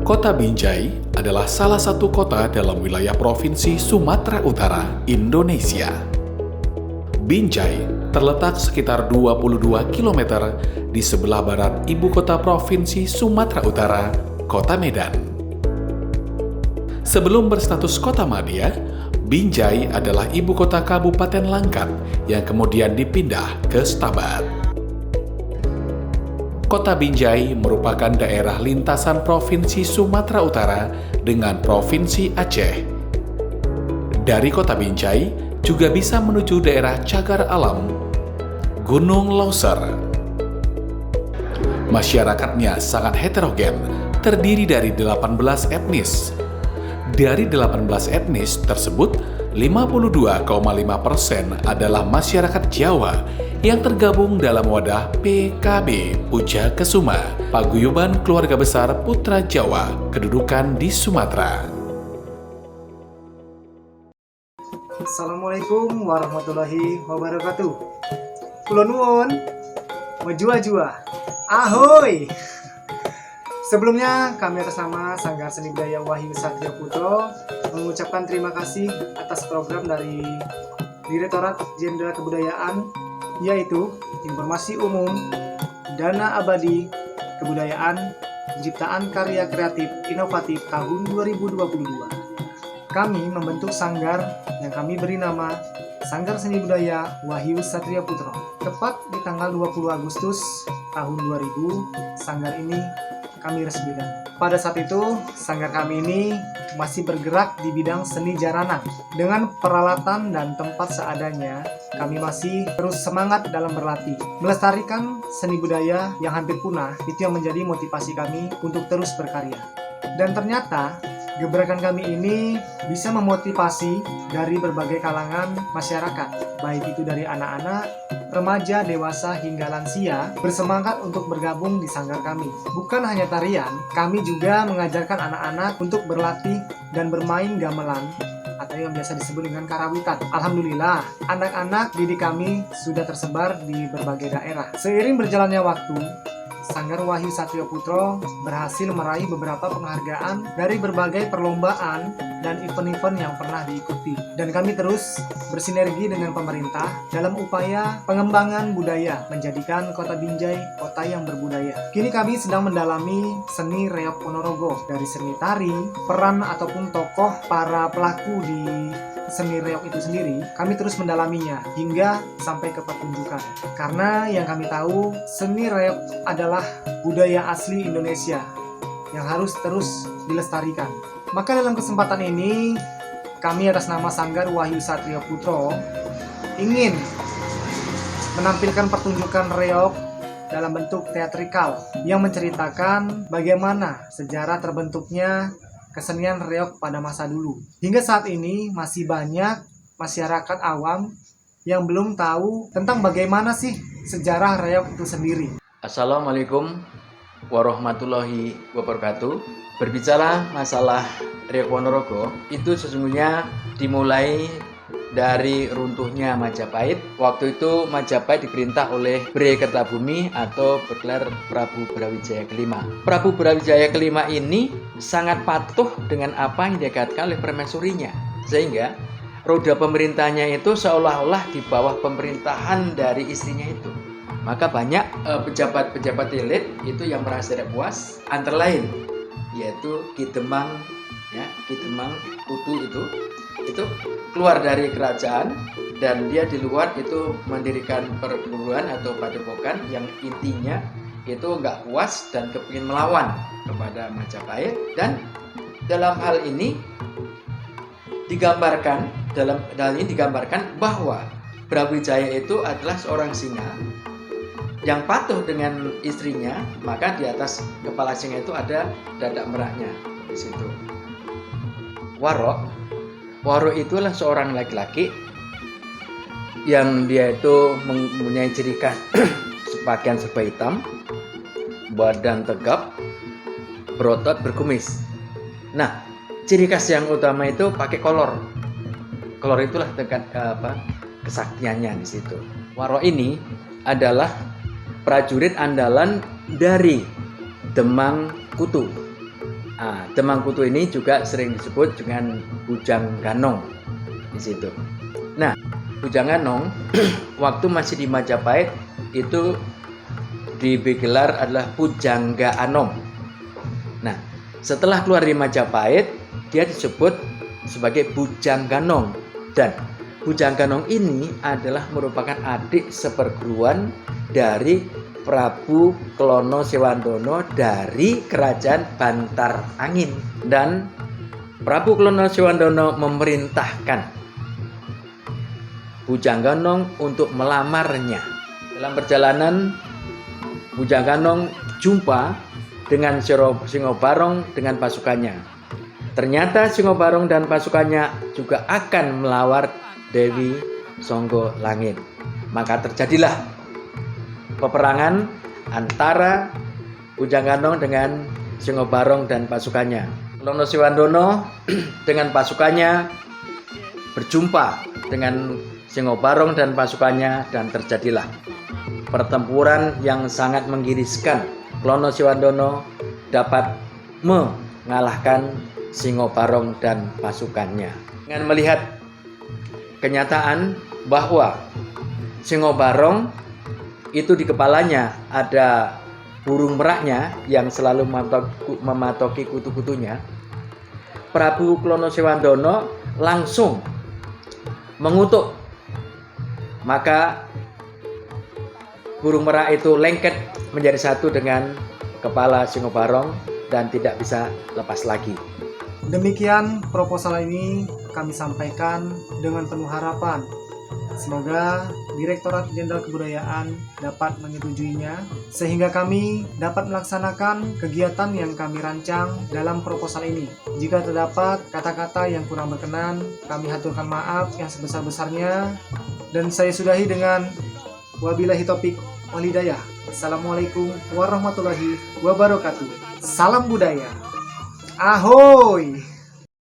Kota Binjai adalah salah satu kota dalam wilayah Provinsi Sumatera Utara, Indonesia. Binjai terletak sekitar 22 km di sebelah barat ibu kota Provinsi Sumatera Utara, Kota Medan. Sebelum berstatus kota madya, Binjai adalah ibu kota Kabupaten Langkat yang kemudian dipindah ke Stabat. Kota Binjai merupakan daerah lintasan Provinsi Sumatera Utara dengan Provinsi Aceh. Dari Kota Binjai juga bisa menuju daerah Cagar Alam, Gunung Leuser. Masyarakatnya sangat heterogen, terdiri dari 18 etnis. Dari 18 etnis tersebut, 52,5% adalah masyarakat Jawa yang tergabung dalam wadah PKB Puja Kesuma, Paguyuban Keluarga Besar Putra Jawa, kedudukan di Sumatera. Assalamualaikum warahmatullahi wabarakatuh. Kula nuwun, mejua-jua. Ahoy! Sebelumnya kami atas nama Sanggar Seni Budaya Wahyu Satrio Putro mengucapkan terima kasih atas program dari Direktorat Jenderal Kebudayaan, yaitu Informasi Umum, Dana Abadi, Kebudayaan, Penciptaan Karya Kreatif Inovatif tahun 2022. Kami membentuk sanggar yang kami beri nama Sanggar Seni Budaya Wahyu Satrio Putro. Tepat di tanggal 20 Agustus tahun 2000, sanggar ini kami resmikan. Pada saat itu, sanggar kami ini masih bergerak di bidang seni jaranan. Dengan peralatan dan tempat seadanya, kami masih terus semangat dalam berlatih. Melestarikan seni budaya yang hampir punah, itu yang menjadi motivasi kami untuk terus berkarya. Dan ternyata, gebrakan kami ini bisa memotivasi dari berbagai kalangan masyarakat, baik itu dari anak-anak, remaja, dewasa, hingga lansia, bersemangat untuk bergabung di sanggar kami. Bukan hanya tarian, kami juga mengajarkan anak-anak untuk berlatih dan bermain gamelan, atau yang biasa disebut dengan karawitan. Alhamdulillah, anak-anak didik kami sudah tersebar di berbagai daerah. Seiring berjalannya waktu, Sanggar Wahyu Satrio Putro berhasil meraih beberapa penghargaan dari berbagai perlombaan dan event-event yang pernah diikuti. Dan kami terus bersinergi dengan pemerintah dalam upaya pengembangan budaya, menjadikan Kota Binjai kota yang berbudaya. Kini kami sedang mendalami seni reog Ponorogo, dari seni tari, peran ataupun tokoh para pelaku di seni reog itu sendiri, kami terus mendalaminya hingga sampai ke pertunjukan. Karena yang kami tahu, seni reog adalah budaya asli Indonesia yang harus terus dilestarikan. Maka dalam kesempatan ini, kami atas nama Sanggar Wahyu Satrio Putro ingin menampilkan pertunjukan reog dalam bentuk teatrikal yang menceritakan bagaimana sejarah terbentuknya kesenian reog pada masa dulu. Hingga saat ini masih banyak masyarakat awam yang belum tahu tentang bagaimana sih sejarah reog itu sendiri. Assalamualaikum warahmatullahi wabarakatuh. Berbicara masalah reog Ponorogo, itu sesungguhnya dimulai dari runtuhnya Majapahit. Waktu itu Majapahit diperintah oleh Bre Kertabumi atau bergelar Prabu Brawijaya kelima. Prabu Brawijaya kelima ini sangat patuh dengan apa yang dikatakan oleh permaisurinya, sehingga roda pemerintahnya itu seolah-olah di bawah pemerintahan dari istrinya itu. Maka banyak pejabat-pejabat elit itu yang merasa tidak puas, antara lain yaitu Ki Demang, ya, Ki Demang Kutu itu keluar dari kerajaan dan dia di luar itu mendirikan perguruan atau padepokan yang intinya itu nggak puas dan kepingin melawan kepada Majapahit. Dan dalam hal ini digambarkan bahwa Brawijaya itu adalah seorang singa yang patuh dengan istrinya, maka di atas kepala singa itu ada dadak merahnya di situ. Waro itulah seorang laki-laki yang dia itu mempunyai ciri khas pakaian serba hitam, badan tegap, berotot, berkumis. Nah, ciri khas yang utama itu pakai kolor. Kolor itulah kesaktiannya di situ. Waro ini adalah prajurit andalan dari Demang Kutu Nah, Demang Kutu ini juga sering disebut dengan Bujang Ganong di situ. Nah, Bujang Ganong waktu masih di Majapahit itu digelar adalah Pujangga Anom. Nah, setelah keluar dari Majapahit, dia disebut sebagai Bujang Ganong. Dan Bujang Ganong ini adalah merupakan adik seperguruan dari Prabu Klono Sewandono dari Kerajaan Bantar Angin. Dan Prabu Klono Sewandono memerintahkan Bujang Ganong untuk melamarnya. Dalam perjalanan, Bujang Ganong jumpa dengan Singobarong dengan pasukannya. Ternyata Singobarong dan pasukannya juga akan melawar Dewi Songgo Langit. Maka terjadilah peperangan antara Bujang Ganong dengan Singobarong dan pasukannya. Klono Sewandono dengan pasukannya berjumpa dengan Singobarong dan pasukannya, dan terjadilah pertempuran yang sangat menggiriskan. Klono Sewandono dapat mengalahkan Singobarong dan pasukannya. Dengan melihat kenyataan bahwa Singobarong itu di kepalanya ada burung meraknya yang selalu mematoki kutu-kutunya, Prabu Klono Sewandono langsung mengutuk. Maka burung merak itu lengket menjadi satu dengan kepala Singobarong dan tidak bisa lepas lagi. Demikian proposal ini kami sampaikan dengan penuh harapan. Semoga Direktorat Jenderal Kebudayaan dapat menyetujuinya sehingga kami dapat melaksanakan kegiatan yang kami rancang dalam proposal ini. Jika terdapat kata-kata yang kurang berkenan, kami haturkan maaf yang sebesar-besarnya, dan saya sudahi dengan wabillahi taufiq wal hidayah. Assalamualaikum warahmatullahi wabarakatuh. Salam budaya. Ahoy!